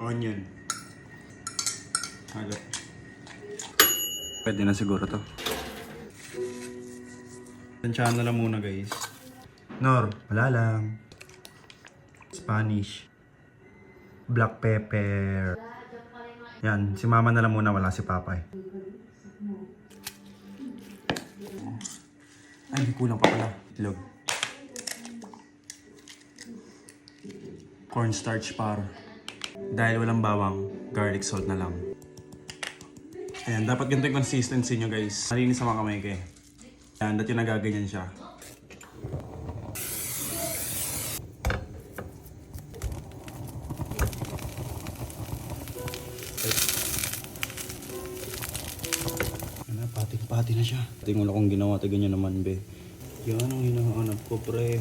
onion. Halo. Pwede na siguro to. Tansyahan na lang muna guys. Nor, wala lang. Spanish. Black pepper. Yan, si mama na lang muna, wala si papa eh. Ay, kulang pa pala. Itlog. Cornstarch par. Dahil walang bawang, garlic salt na lang. Ayan, dapat ganito yung consistency nyo guys. Malinis sa mga kamay kayo. Ayan, dati nagaganyan siya. Pating-pati na siya. Tingnan ko kung ginawa, ganyan naman be. Yan ang hinahanap ko pre.